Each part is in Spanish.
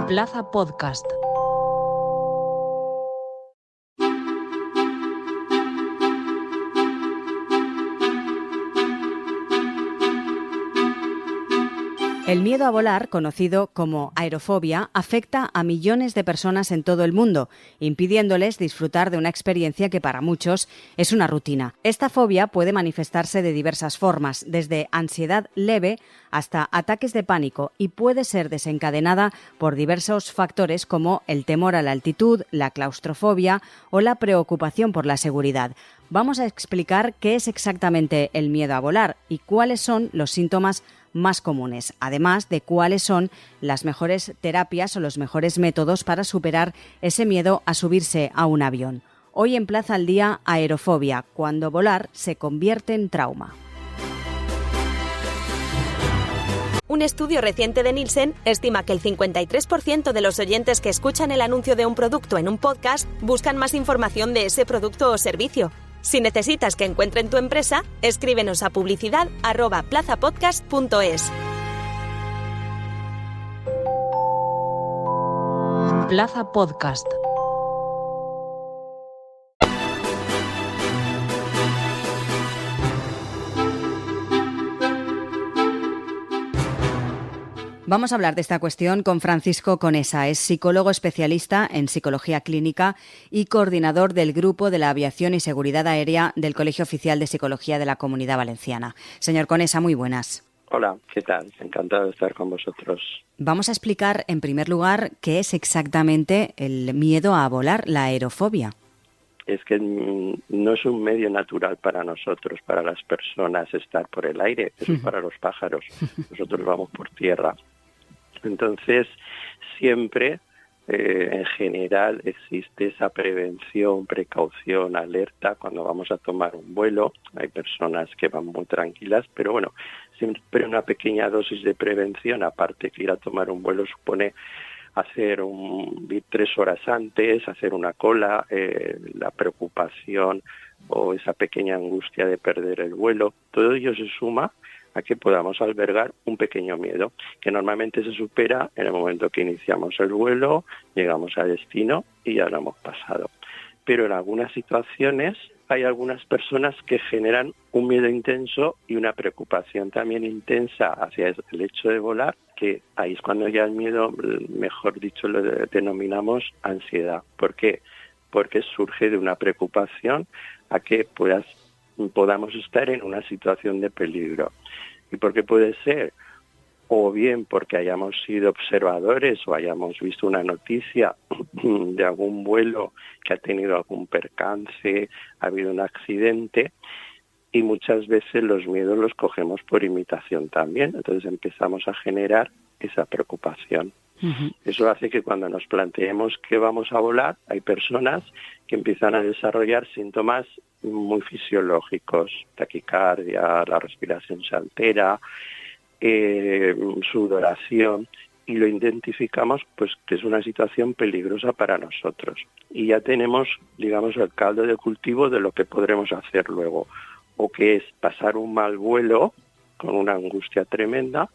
Plaza Podcast. El miedo a volar, conocido como aerofobia, afecta a millones de personas en todo el mundo, impidiéndoles disfrutar de una experiencia que para muchos es una rutina. Esta fobia puede manifestarse de diversas formas, desde ansiedad leve hasta ataques de pánico, y puede ser desencadenada por diversos factores como el temor a la altitud, la claustrofobia o la preocupación por la seguridad. Vamos a explicar qué es exactamente el miedo a volar y cuáles son los síntomas más comunes, además de cuáles son las mejores terapias o los mejores métodos para superar ese miedo a subirse a un avión. Hoy en Plaza al Día, aerofobia, cuando volar se convierte en trauma. Un estudio reciente de Nielsen estima que el 53% de los oyentes que escuchan el anuncio de un producto en un podcast buscan más información de ese producto o servicio. Si necesitas que encuentren tu empresa, escríbenos a publicidad@plazapodcast.es. Plaza Podcast. Vamos a hablar de esta cuestión con Francisco Conesa. Es psicólogo especialista en psicología clínica y coordinador del Grupo de la Aviación y Seguridad Aérea del Colegio Oficial de Psicología de la Comunidad Valenciana. Señor Conesa, muy buenas. Hola, ¿qué tal? Encantado de estar con vosotros. Vamos a explicar, en primer lugar, qué es exactamente el miedo a volar, la aerofobia. Es que no es un medio natural para nosotros, para las personas, estar por el aire. Eso es para los pájaros. Nosotros vamos por tierra. Entonces, siempre, en general, existe esa prevención, precaución, alerta cuando vamos a tomar un vuelo. Hay personas que van muy tranquilas, pero bueno, siempre una pequeña dosis de prevención, aparte que ir a tomar un vuelo supone ir 3 horas antes, hacer una cola, la preocupación o esa pequeña angustia de perder el vuelo. Todo ello se suma a que podamos albergar un pequeño miedo, que normalmente se supera en el momento que iniciamos el vuelo, llegamos a destino y ya lo hemos pasado. Pero en algunas situaciones hay algunas personas que generan un miedo intenso y una preocupación también intensa hacia el hecho de volar, que ahí es cuando ya el miedo, mejor dicho, lo denominamos ansiedad. ¿Por qué? Porque surge de una preocupación a que podamos estar en una situación de peligro. ¿Y por qué puede ser? O bien porque hayamos sido observadores o hayamos visto una noticia de algún vuelo que ha tenido algún percance, ha habido un accidente, y muchas veces los miedos los cogemos por imitación también. Entonces empezamos a generar esa preocupación. Eso hace que cuando nos planteemos que vamos a volar, hay personas que empiezan a desarrollar síntomas muy fisiológicos, taquicardia, la respiración se altera, sudoración, y lo identificamos pues que es una situación peligrosa para nosotros. Y ya tenemos, digamos, el caldo de cultivo de lo que podremos hacer luego, o que es pasar un mal vuelo con una angustia tremenda,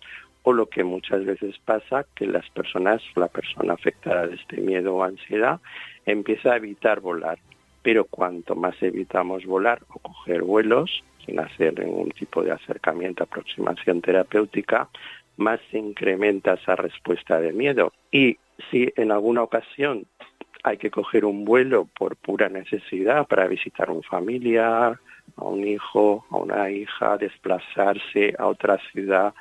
o lo que muchas veces pasa, que la persona afectada de este miedo o ansiedad empieza a evitar volar. Pero cuanto más evitamos volar o coger vuelos, sin hacer ningún tipo de acercamiento, aproximación terapéutica, más se incrementa esa respuesta de miedo. Y si en alguna ocasión hay que coger un vuelo por pura necesidad para visitar a un familiar, a un hijo, a una hija, desplazarse a otra ciudad,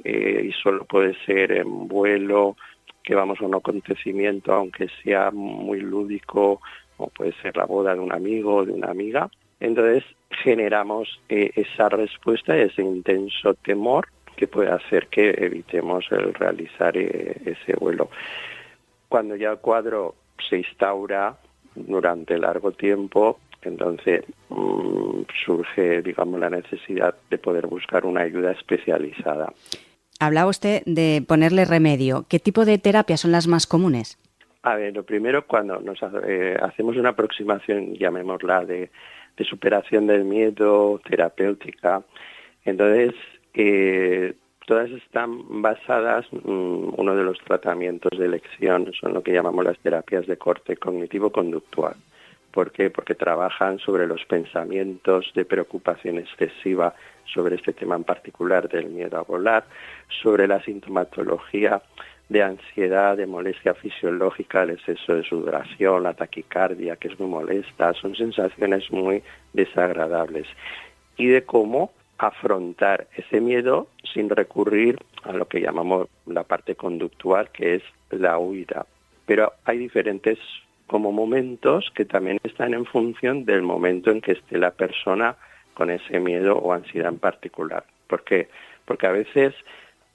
y solo puede ser en vuelo, que vamos a un acontecimiento, aunque sea muy lúdico, o puede ser la boda de un amigo o de una amiga, entonces generamos esa respuesta, ese intenso temor que puede hacer que evitemos el realizar ese vuelo. Cuando ya el cuadro se instaura durante largo tiempo, entonces surge, digamos, la necesidad de poder buscar una ayuda especializada. Hablaba usted de ponerle remedio. ¿Qué tipo de terapias son las más comunes? A ver, lo primero, cuando nos hacemos una aproximación, llamémosla, de superación del miedo, terapéutica, entonces Todas están basadas, uno de los tratamientos de elección son lo que llamamos las terapias de corte cognitivo-conductual. ¿Por qué? Porque trabajan sobre los pensamientos de preocupación excesiva sobre este tema en particular del miedo a volar, sobre la sintomatología de ansiedad, de molestia fisiológica, el exceso de sudoración, la taquicardia, que es muy molesta, son sensaciones muy desagradables, y de cómo afrontar ese miedo sin recurrir a lo que llamamos la parte conductual, que es la huida. Pero hay diferentes como momentos que también están en función del momento en que esté la persona con ese miedo o ansiedad en particular. ¿Por qué? Porque a veces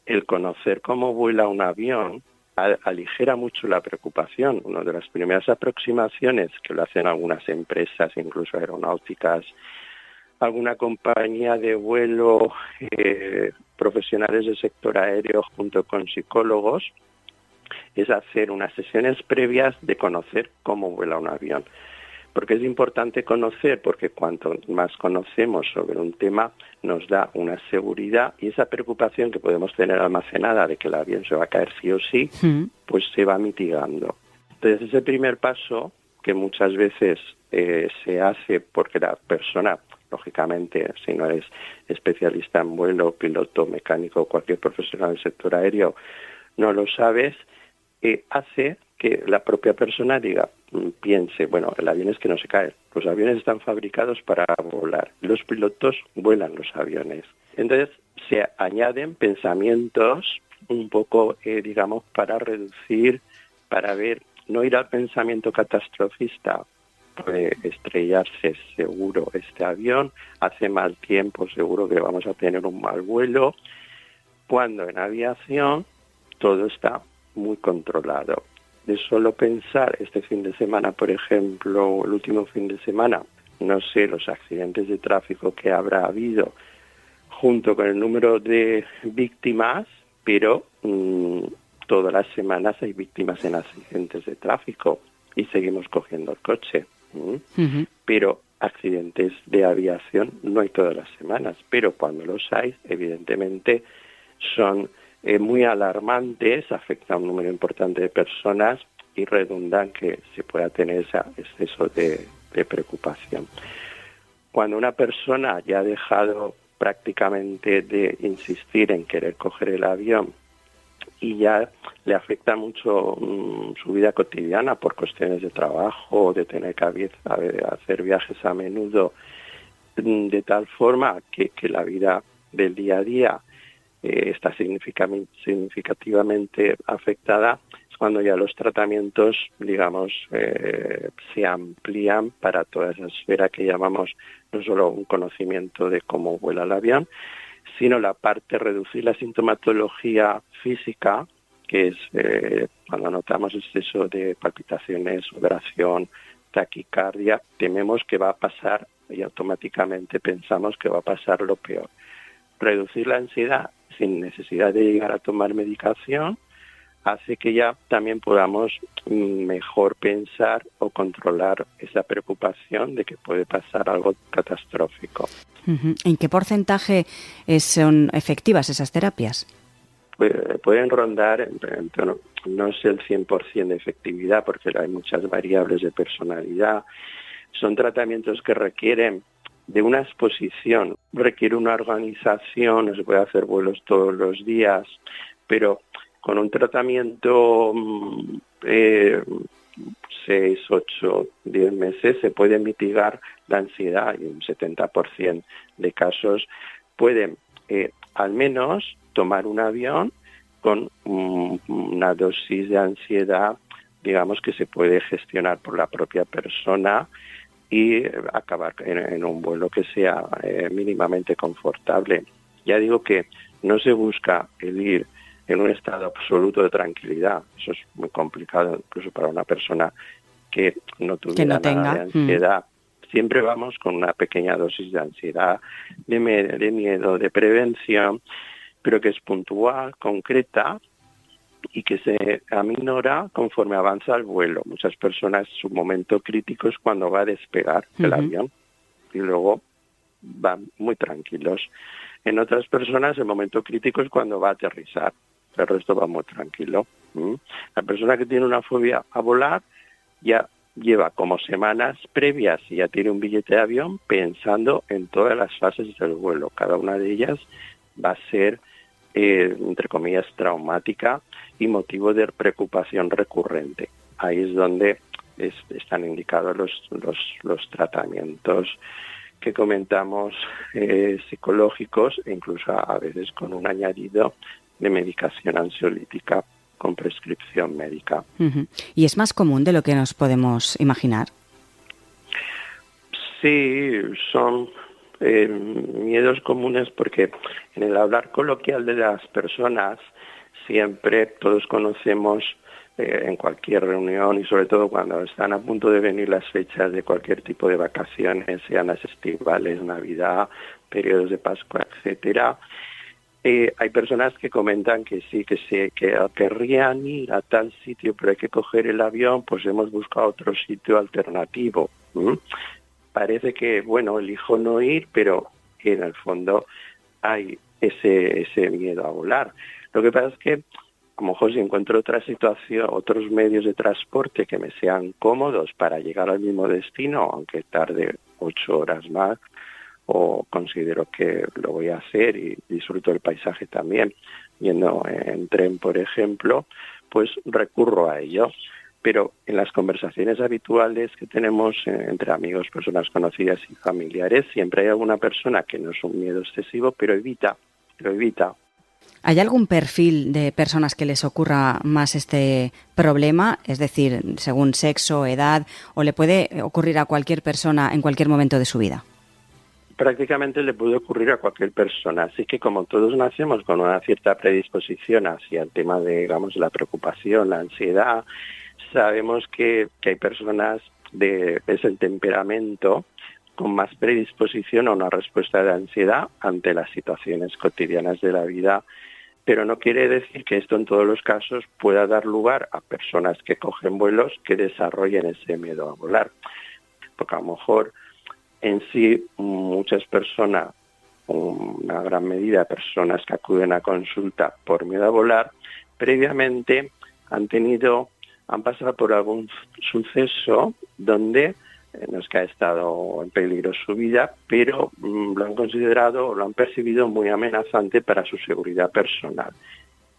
el conocer cómo vuela un avión aligera mucho la preocupación. Una de las primeras aproximaciones que lo hacen algunas empresas, incluso aeronáuticas, alguna compañía de vuelo, profesionales del sector aéreo junto con psicólogos, es hacer unas sesiones previas de conocer cómo vuela un avión. Porque es importante conocer, porque cuanto más conocemos sobre un tema, nos da una seguridad, y esa preocupación que podemos tener almacenada de que el avión se va a caer sí o sí, pues se va mitigando. Entonces, ese primer paso, que muchas veces se hace porque la persona, lógicamente, si no eres especialista en vuelo, piloto, mecánico o cualquier profesional del sector aéreo, no lo sabes, hace que la propia persona diga, piense, bueno, el avión es que no se cae, los aviones están fabricados para volar, los pilotos vuelan los aviones. Entonces se añaden pensamientos un poco, digamos, para reducir, para ver, no ir al pensamiento catastrofista, puede estrellarse seguro este avión, hace mal tiempo, seguro que vamos a tener un mal vuelo, cuando en aviación todo está muy controlado. De solo pensar este fin de semana, por ejemplo, el último fin de semana, no sé, los accidentes de tráfico que habrá habido junto con el número de víctimas, pero todas las semanas hay víctimas en accidentes de tráfico y seguimos cogiendo el coche. Pero accidentes de aviación no hay todas las semanas, pero cuando los hay, evidentemente son muy alarmantes, afecta a un número importante de personas y redundan que se pueda tener ese exceso de preocupación. Cuando una persona ya ha dejado prácticamente de insistir en querer coger el avión y ya le afecta mucho su vida cotidiana por cuestiones de trabajo, de tener que hacer viajes a menudo, de tal forma que la vida del día a día está significativamente afectada, es cuando ya los tratamientos, digamos, se amplían para toda esa esfera que llamamos no solo un conocimiento de cómo vuela el avión, sino la parte reducir la sintomatología física, que es cuando notamos exceso de palpitaciones, sudoración, taquicardia, tememos que va a pasar y automáticamente pensamos que va a pasar lo peor. Reducir la ansiedad sin necesidad de llegar a tomar medicación hace que ya también podamos mejor pensar o controlar esa preocupación de que puede pasar algo catastrófico. ¿En qué porcentaje son efectivas esas terapias? Pueden rondar, no es el 100% de efectividad porque hay muchas variables de personalidad. Son tratamientos que requieren de una exposición, requiere una organización, no se puede hacer vuelos todos los días, pero con un tratamiento 6, 8, 10 meses se puede mitigar la ansiedad y un 70% de casos pueden al menos tomar un avión con una dosis de ansiedad, digamos, que se puede gestionar por la propia persona y acabar en un vuelo que sea mínimamente confortable. Ya digo que no se busca el ir en un estado absoluto de tranquilidad. Eso es muy complicado incluso para una persona que no tuviera nada de ansiedad. Siempre vamos con una pequeña dosis de ansiedad, de miedo, de prevención, pero que es puntual, concreta y que se aminora conforme avanza el vuelo. Muchas personas, su momento crítico es cuando va a despegar el avión y luego van muy tranquilos. En otras personas el momento crítico es cuando va a aterrizar, el resto va muy tranquilo. La persona que tiene una fobia a volar ya lleva como semanas previas y ya tiene un billete de avión pensando en todas las fases del vuelo. Cada una de ellas va a ser, entre comillas, traumática y motivo de preocupación recurrente. Ahí es donde están indicados los tratamientos que comentamos, psicológicos, e incluso a veces con un añadido de medicación ansiolítica con prescripción médica. Uh-huh. ¿Y es más común de lo que nos podemos imaginar? Sí, son miedos comunes porque en el hablar coloquial de las personas siempre todos conocemos, en cualquier reunión y sobre todo cuando están a punto de venir las fechas de cualquier tipo de vacaciones, sean las estivales, Navidad, periodos de Pascua, etcétera, hay personas que comentan que sí, que querrían ir a tal sitio, pero hay que coger el avión, pues hemos buscado otro sitio alternativo. Parece que, bueno, elijo no ir, pero en el fondo hay ese miedo a volar. Lo que pasa es que, a lo mejor si encuentro otra situación, otros medios de transporte que me sean cómodos para llegar al mismo destino, aunque tarde 8 horas más, o considero que lo voy a hacer y disfruto el paisaje también, yendo en tren, por ejemplo, pues recurro a ello. Pero en las conversaciones habituales que tenemos entre amigos, personas conocidas y familiares, siempre hay alguna persona que no es un miedo excesivo, pero lo evita. ¿Hay algún perfil de personas que les ocurra más este problema? Es decir, según sexo, edad, o le puede ocurrir a cualquier persona en cualquier momento de su vida? Prácticamente le puede ocurrir a cualquier persona. Así que como todos nacemos con una cierta predisposición hacia el tema de, digamos, la preocupación, la ansiedad, sabemos que hay personas de ese temperamento con más predisposición a una respuesta de ansiedad ante las situaciones cotidianas de la vida, pero no quiere decir que esto en todos los casos pueda dar lugar a personas que cogen vuelos que desarrollen ese miedo a volar. Porque a lo mejor en sí muchas personas, una gran medida de personas que acuden a consulta por miedo a volar, previamente han pasado por algún suceso donde no es que ha estado en peligro su vida, pero lo han considerado o lo han percibido muy amenazante para su seguridad personal.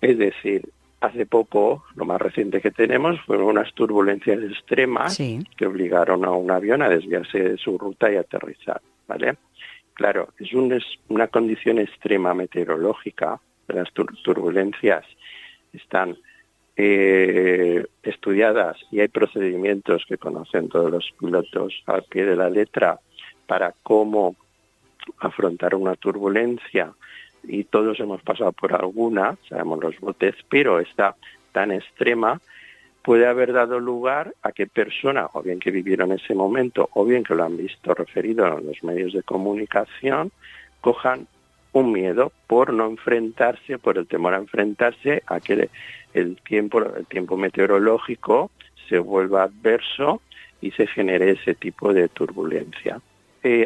Es decir, hace poco, lo más reciente que tenemos, fueron unas turbulencias extremas que obligaron a un avión a desviarse de su ruta y aterrizar, ¿vale? Claro, es una condición extrema meteorológica. Las turbulencias están estudiadas y hay procedimientos que conocen todos los pilotos al pie de la letra para cómo afrontar una turbulencia, y todos hemos pasado por alguna, sabemos los botes, pero esta tan extrema puede haber dado lugar a que personas, o bien que vivieron ese momento, o bien que lo han visto referido en los medios de comunicación, cojan un miedo por no enfrentarse, por el temor a enfrentarse a que el tiempo meteorológico se vuelva adverso y se genere ese tipo de turbulencia.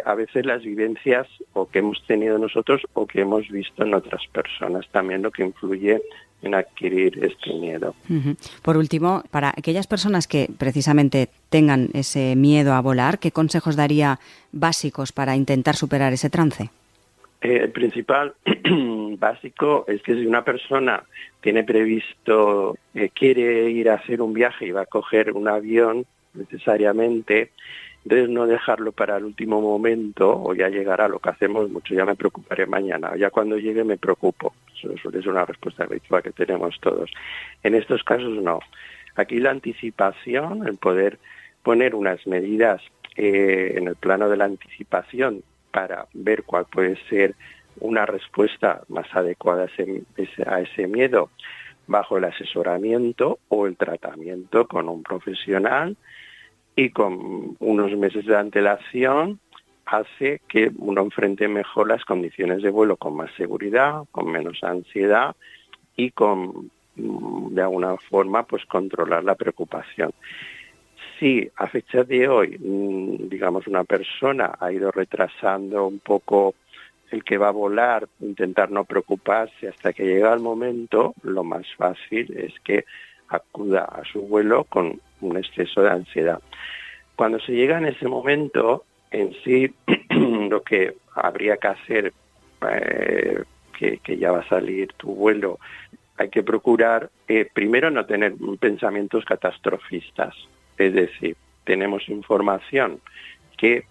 A veces las vivencias o que hemos tenido nosotros o que hemos visto en otras personas también lo que influye en adquirir este miedo. Uh-huh. Por último, para aquellas personas que precisamente tengan ese miedo a volar, ¿qué consejos daría básicos para intentar superar ese trance? El principal básico es que si una persona tiene previsto, quiere ir a hacer un viaje y va a coger un avión necesariamente, entonces no dejarlo para el último momento o ya llegará. Lo que hacemos mucho, ya me preocuparé mañana, ya cuando llegue me preocupo. Eso suele ser una respuesta habitual que tenemos todos. En estos casos no. Aquí la anticipación, el poder poner unas medidas en el plano de la anticipación para ver cuál puede ser una respuesta más adecuada a ese miedo bajo el asesoramiento o el tratamiento con un profesional y con unos meses de antelación, hace que uno enfrente mejor las condiciones de vuelo con más seguridad, con menos ansiedad y con, de alguna forma, pues controlar la preocupación. Si a fecha de hoy, digamos, una persona ha ido retrasando un poco el que va a volar, intentar no preocuparse hasta que llega el momento, lo más fácil es que acuda a su vuelo con un exceso de ansiedad. Cuando se llega en ese momento, en sí, lo que habría que hacer, que ya va a salir tu vuelo, hay que procurar, primero, no tener pensamientos catastrofistas. Es decir, tenemos información que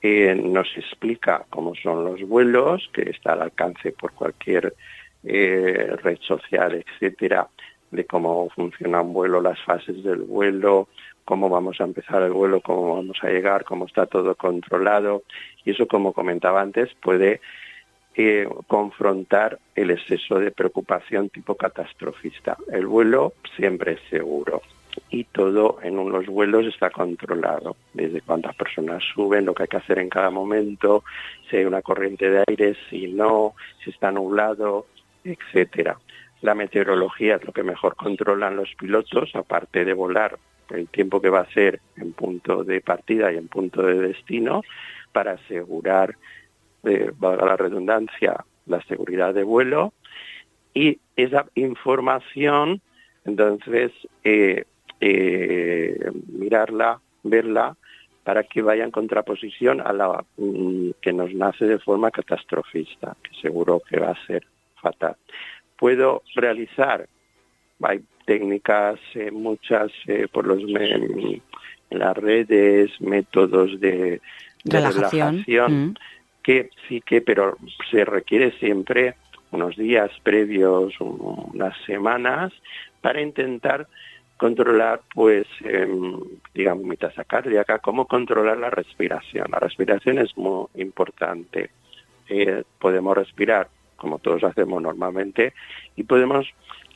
nos explica cómo son los vuelos, que está al alcance por cualquier red social, etcétera, de cómo funciona un vuelo, las fases del vuelo, cómo vamos a empezar el vuelo, cómo vamos a llegar, cómo está todo controlado. Y eso, como comentaba antes, puede confrontar el exceso de preocupación tipo catastrofista. El vuelo siempre es seguro y todo en los vuelos está controlado, desde cuántas personas suben, lo que hay que hacer en cada momento, si hay una corriente de aire, si no, si está nublado, etcétera. La meteorología es lo que mejor controlan los pilotos, aparte de volar el tiempo que va a ser en punto de partida y en punto de destino, para asegurar, valga la redundancia, la seguridad de vuelo. Y esa información, entonces, mirarla, verla, para que vaya en contraposición a la que nos nace de forma catastrofista, que seguro que va a ser fatal. Puedo realizar, hay técnicas muchas por en las redes, métodos de relajación, que sí que, pero se requiere siempre unos días previos, unas semanas, para intentar controlar, pues, digamos, mi tasa cardíaca, cómo controlar la respiración. La respiración es muy importante. Podemos respirar como todos hacemos normalmente y podemos,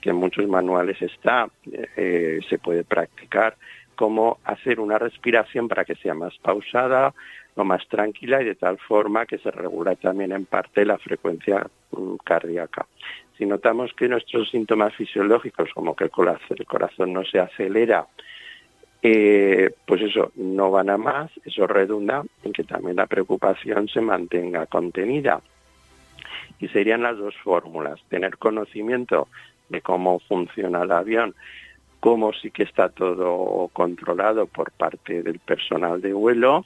que en muchos manuales está, se puede practicar, cómo hacer una respiración para que sea más pausada, o más tranquila y de tal forma que se regula también en parte la frecuencia cardíaca. Si notamos que nuestros síntomas fisiológicos, como que el corazón no se acelera, pues eso, no van a más, eso redunda en que también la preocupación se mantenga contenida. Y serían las dos fórmulas: tener conocimiento de cómo funciona el avión, cómo sí que está todo controlado por parte del personal de vuelo,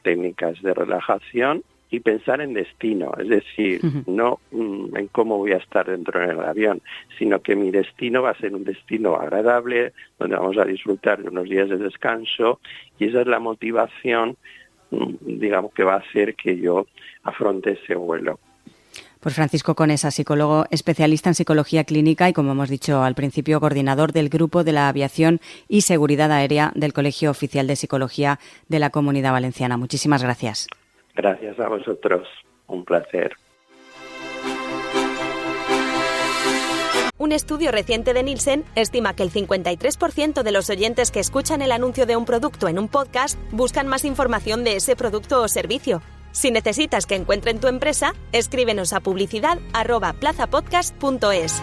técnicas de relajación, y pensar en destino, es decir, no en cómo voy a estar dentro del avión, sino que mi destino va a ser un destino agradable, donde vamos a disfrutar de unos días de descanso, y esa es la motivación, digamos, que va a hacer que yo afronte ese vuelo. Pues Francisco Conesa, psicólogo especialista en psicología clínica y, como hemos dicho al principio, coordinador del Grupo de la Aviación y Seguridad Aérea del Colegio Oficial de Psicología de la Comunidad Valenciana. Muchísimas gracias. Gracias a vosotros. Un placer. Un estudio reciente de Nielsen estima que el 53% de los oyentes que escuchan el anuncio de un producto en un podcast buscan más información de ese producto o servicio. Si necesitas que encuentren tu empresa, escríbenos a publicidad@plazapodcast.es.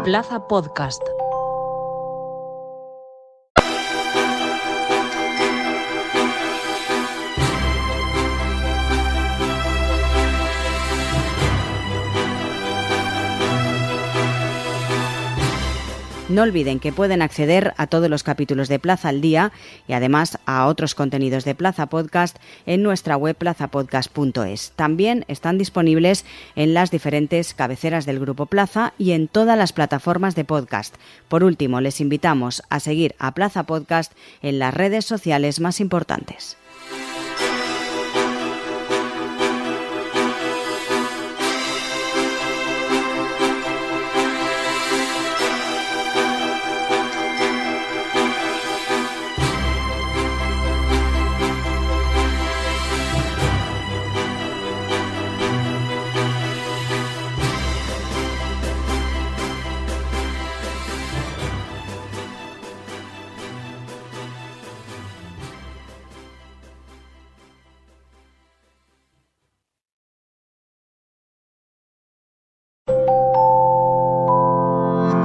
Plaza Podcast. No olviden que pueden acceder a todos los capítulos de Plaza al Día y además a otros contenidos de Plaza Podcast en nuestra web plazapodcast.es. También están disponibles en las diferentes cabeceras del Grupo Plaza y en todas las plataformas de podcast. Por último, les invitamos a seguir a Plaza Podcast en las redes sociales más importantes.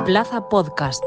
Plaza Podcast.